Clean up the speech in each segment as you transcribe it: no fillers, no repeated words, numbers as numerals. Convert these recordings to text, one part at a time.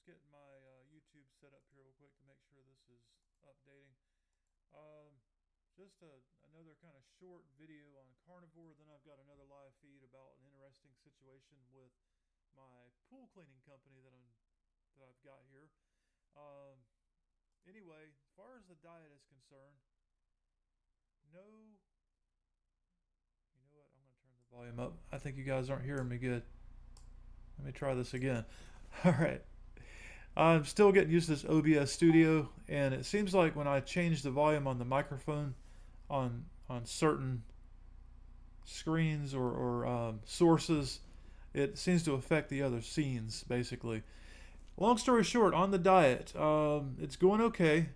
just getting my YouTube set up here real quick to make sure this is updating. Um, another kind of short video on carnivore. Then I've got another live feed about an interesting situation with my pool cleaning company that I've got here. Um, anyway, as far as the diet is concerned, no. You know what? I'm going to turn the volume up. I think you guys aren't hearing me good. Let me try this again. All right. I'm still getting used to this OBS studio, and it seems like when I change the volume on the microphone on certain screens or sources, it seems to affect the other scenes, basically. Long story short, on the diet, it's going okay.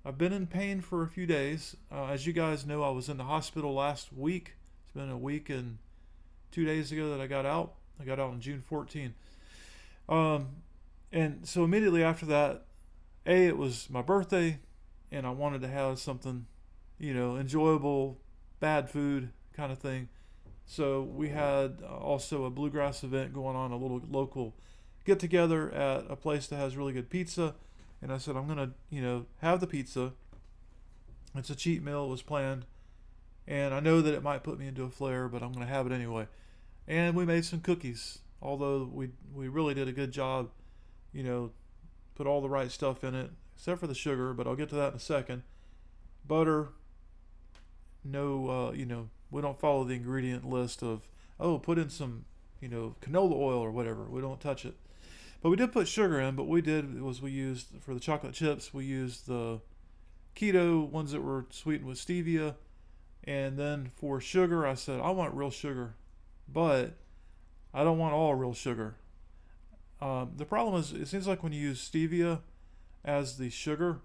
I've been in pain for a few days. As you guys know, I was in the hospital last week. It's been a week and 2 days ago that I got out. I got out on June 14th. And so immediately after that, it was my birthday, and I wanted to have something, enjoyable, bad food kind of thing. So we had also a bluegrass event going on, a little local get together at a place that has really good pizza. And I said, I'm going to, have the pizza. It's a cheat meal, it was planned. And I know that it might put me into a flare, but I'm going to have it anyway. And we made some cookies, although we really did a good job, put all the right stuff in it, except for the sugar, but I'll get to that in a second. Butter, no, we don't follow the ingredient list of, put in some, canola oil or whatever. We don't touch it. But we did put sugar in, but we used, for the chocolate chips, we used the keto ones that were sweetened with stevia. And then for sugar, I said, I want real sugar, but I don't want all real sugar. The problem is, it seems like when you use stevia as the sugar,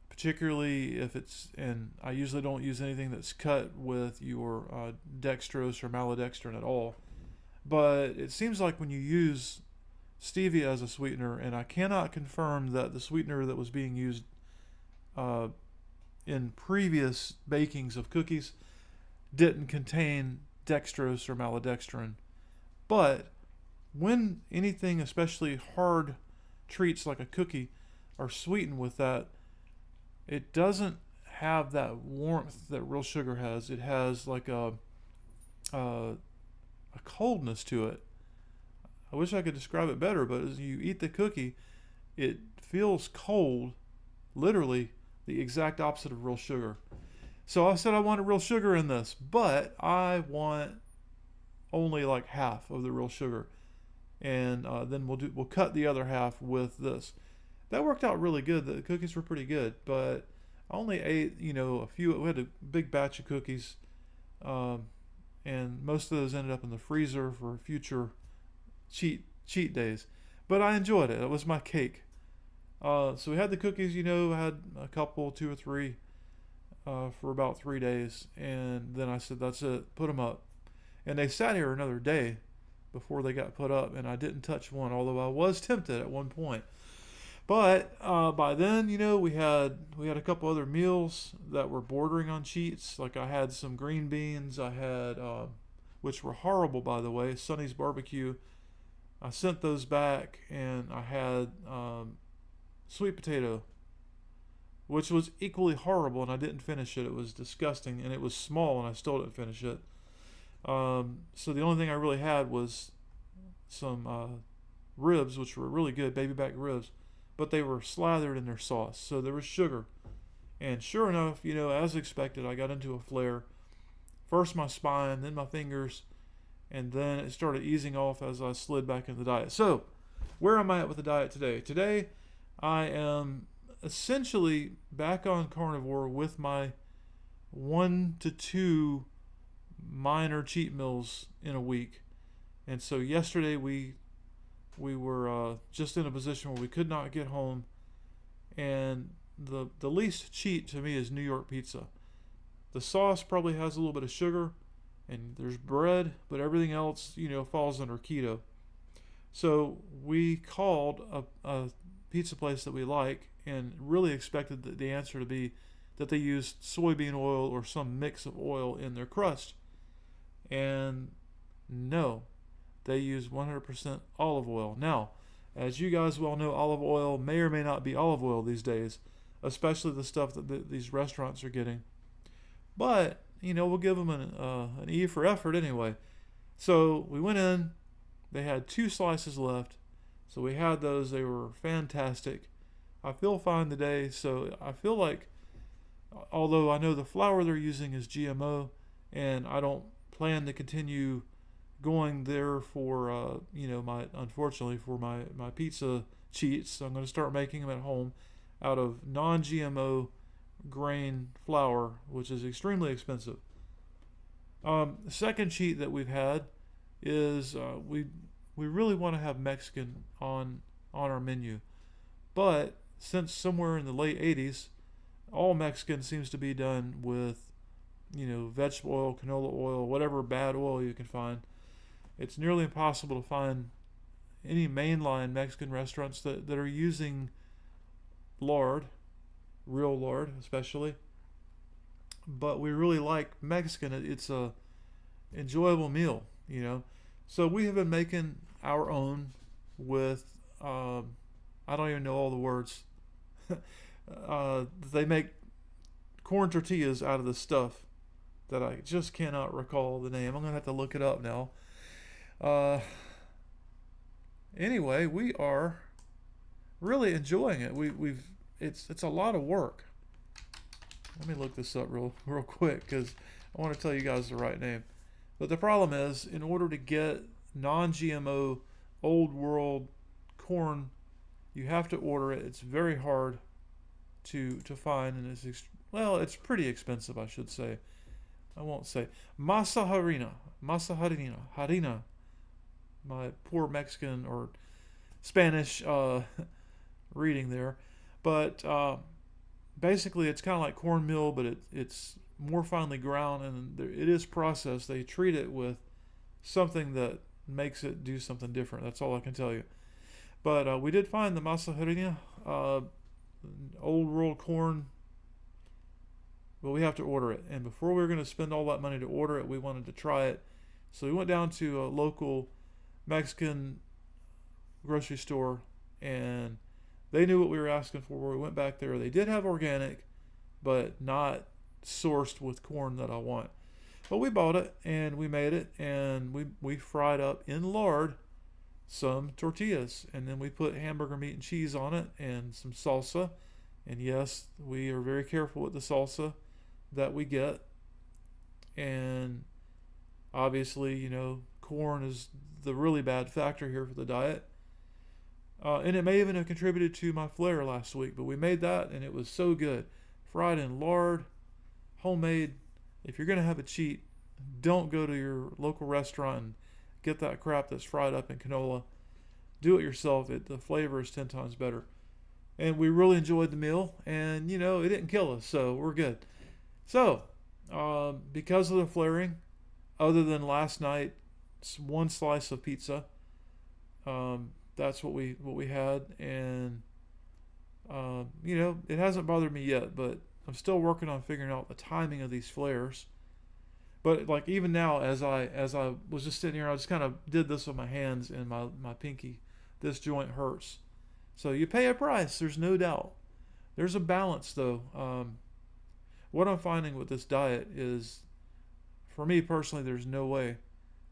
particularly if and I usually don't use anything that's cut with your dextrose or maltodextrin at all, but it seems like when you use stevia as a sweetener, and I cannot confirm that the sweetener that was being used in previous bakings of cookies didn't contain dextrose or maltodextrin, but when anything, especially hard treats like a cookie, are sweetened with that, it doesn't have that warmth that real sugar has. It has like a coldness to it. I wish I could describe it better, but as you eat the cookie, it feels cold, literally the exact opposite of real sugar. So I said I wanted real sugar in this, but I want only like half of the real sugar, and then we'll cut the other half with this. That worked out really good. The cookies were pretty good, but I only ate a few. We had a big batch of cookies, and most of those ended up in the freezer for future cheat days. But I enjoyed it. It was my cake. So we had the cookies. I had a couple, two or three, for about 3 days, and then I said, "That's it. Put them up." And they sat here another day before they got put up, and I didn't touch one, although I was tempted at one point. But by then, we had a couple other meals that were bordering on cheats. Like I had some green beans. I had, which were horrible, by the way, Sonny's barbecue. I sent those back, and I had sweet potato, which was equally horrible, and I didn't finish it. It was disgusting, and it was small, and I still didn't finish it. So the only thing I really had was some ribs, which were really good, baby back ribs, but they were slathered in their sauce, so there was sugar. And sure enough, as expected, I got into a flare. First my spine, then my fingers, and then it started easing off as I slid back into the diet. So, where am I at with the diet today? Today, I am essentially back on carnivore with my 1 to 2 minor cheat meals in a week. And so yesterday we were just in a position where we could not get home, and the least cheat to me is New York pizza. The sauce probably has a little bit of sugar, and there's bread, but everything else falls under keto. So we called a pizza place that we like, and really expected the answer to be that they used soybean oil or some mix of oil in their crust. And no, they use 100% olive oil. Now, As you guys well know, olive oil may or may not be olive oil these days, especially the stuff that these restaurants are getting. But, we'll give them an E for effort anyway. So we went in, they had 2 slices left. So we had those, they were fantastic. I feel fine today, so I feel like, although I know the flour they're using is GMO, and I don't plan to continue going there for, unfortunately for my pizza cheats. So I'm going to start making them at home out of non-GMO grain flour, which is extremely expensive. The second cheat that we've had is we really want to have Mexican on our menu, but since somewhere in the late 80s, all Mexican seems to be done with vegetable oil, canola oil, whatever bad oil you can find. It's nearly impossible to find any mainline Mexican restaurants that are using lard, real lard especially. But we really like Mexican. It's a enjoyable meal, So we have been making our own with, I don't even know all the words. They make corn tortillas out of the stuff that I just cannot recall the name. I'm going to have to look it up now. Anyway, we are really enjoying it. It's a lot of work. Let me look this up real quick because I want to tell you guys the right name. But the problem is, in order to get non-GMO old world corn, you have to order it. It's very hard to find, and it's pretty expensive, I should say. I won't say masa harina. My poor Mexican or Spanish reading there, but basically it's kind of like cornmeal, but it's more finely ground, and it is processed. They treat it with something that makes it do something different. That's all I can tell you. But we did find the masa harina, old world corn, but we have to order it. And before we were going to spend all that money to order it, we wanted to try it. So we went down to a local Mexican grocery store, and they knew what we were asking for. We went back there. They did have organic, but not sourced with corn that I want. But we bought it, and we made it, and we fried up in lard some tortillas, and then we put hamburger meat and cheese on it and some salsa. And yes, we are very careful with the salsa that we get. And obviously, corn is the really bad factor here for the diet. And it may even have contributed to my flare last week, but we made that and it was so good. Fried in lard, homemade. If you're going to have a cheat, don't go to your local restaurant and get that crap that's fried up in canola. Do it yourself. The flavor is 10 times better. And we really enjoyed the meal, and it didn't kill us, so we're good. So, because of the flaring, other than last night, one slice of pizza, that's what we had, and it hasn't bothered me yet, but I'm still working on figuring out the timing of these flares. But like even now, as I was just sitting here, I just kind of did this with my hands and my pinky. This joint hurts. So you pay a price, there's no doubt. There's a balance though. What I'm finding with this diet is, for me personally, there's no way,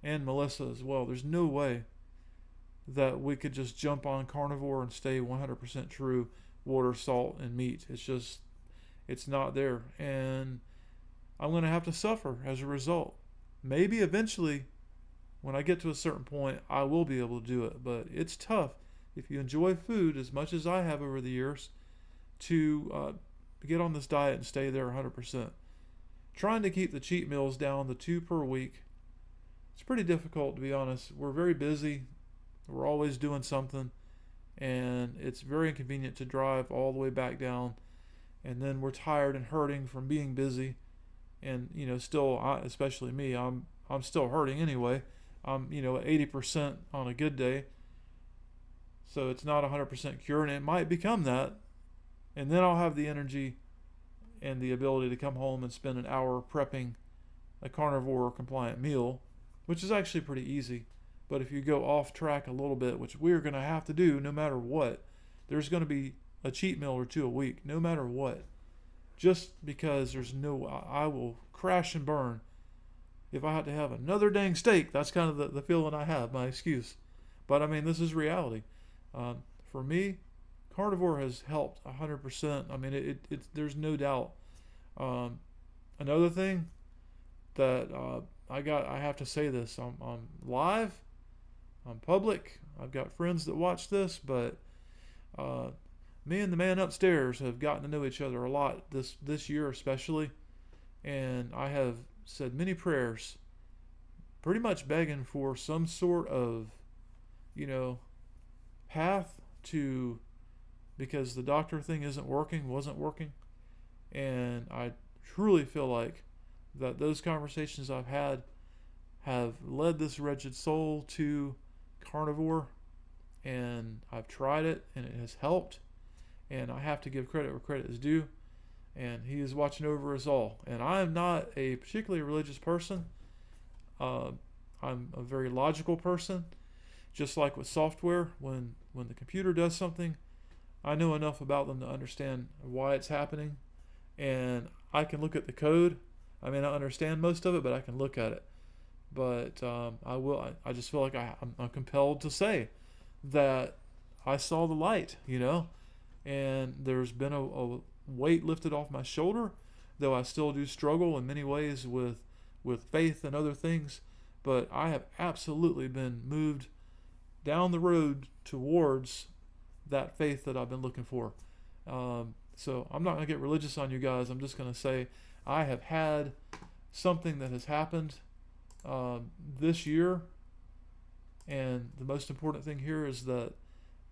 and Melissa as well, there's no way that we could just jump on carnivore and stay 100% true, water, salt, and meat. It's not there. And I'm going to have to suffer as a result. Maybe eventually, when I get to a certain point, I will be able to do it. But it's tough if you enjoy food as much as I have over the years to get on this diet and stay there 100%. Trying to keep the cheat meals down to 2 per week. It's pretty difficult, to be honest. We're very busy. We're always doing something. And it's very inconvenient to drive all the way back down. And then we're tired and hurting from being busy. And, still, especially me, I'm still hurting anyway. I'm, at 80% on a good day. So it's not 100% cure, and it might become that. And then I'll have the energy and the ability to come home and spend an hour prepping a carnivore compliant meal, which is actually pretty easy. But if you go off track a little bit, which we're going to have to do no matter what, there's going to be a cheat meal or two a week, no matter what. Just because I will crash and burn if I had to have another dang steak. That's kind of the feeling I have, my excuse. But I mean, this is reality. For me, carnivore has helped 100%. I mean, there's no doubt. Another thing that I have to say this. I'm live. I'm public. I've got friends that watch this, but me and the man upstairs have gotten to know each other a lot this year especially, and I have said many prayers, pretty much begging for some sort of, path to, because the doctor thing wasn't working, and I truly feel like that those conversations I've had have led this wretched soul to carnivore, and I've tried it and it has helped, and I have to give credit where credit is due, and he is watching over us all. And I am not a particularly religious person. I'm a very logical person. Just like with software, when the computer does something, I know enough about them to understand why it's happening, and I can look at the code. I may not understand most of it, but I can look at it. But I just feel like I'm compelled to say that I saw the light, and there's been a weight lifted off my shoulder, though I still do struggle in many ways with faith and other things. But I have absolutely been moved down the road towards that faith that I've been looking for. So I'm not going to get religious on you guys. I'm just going to say I have had something that has happened this year, and the most important thing here is that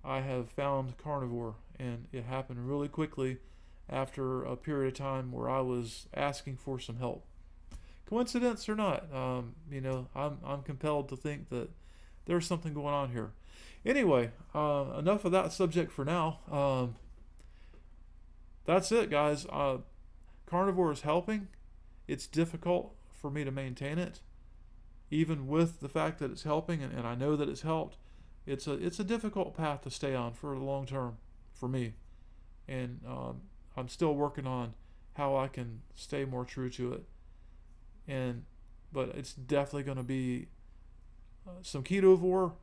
I have found carnivore, and it happened really quickly after a period of time where I was asking for some help. Coincidence or not, I'm compelled to think that there's something going on here. Anyway, enough of that subject for now. That's it, guys. Carnivore is helping. It's difficult for me to maintain it, even with the fact that it's helping, and I know that it's helped. It's a difficult path to stay on for the long term for me, and I'm still working on how I can stay more true to it. But it's definitely going to be some ketovore,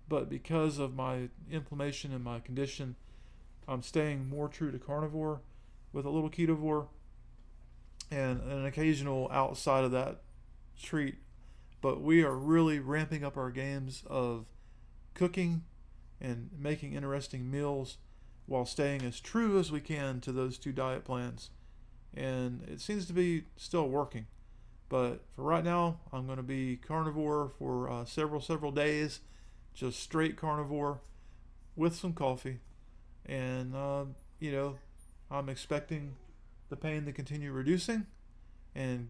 but because of my inflammation and my condition, I'm staying more true to carnivore with a little ketovore and an occasional outside of that treat. But we are really ramping up our games of cooking and making interesting meals while staying as true as we can to those two diet plans. And it seems to be still working. But for right now, I'm going to be carnivore for several days, just straight carnivore with some coffee. And, I'm expecting the pain to continue reducing. And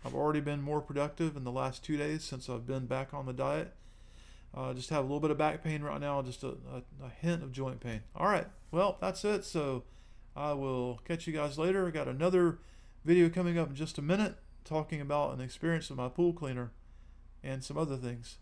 I've already been more productive in the last 2 days since I've been back on the diet. Just have a little bit of back pain right now, just a hint of joint pain. All right, well, that's it. So I will catch you guys later. I got another video coming up in just a minute, talking about an experience with my pool cleaner and some other things.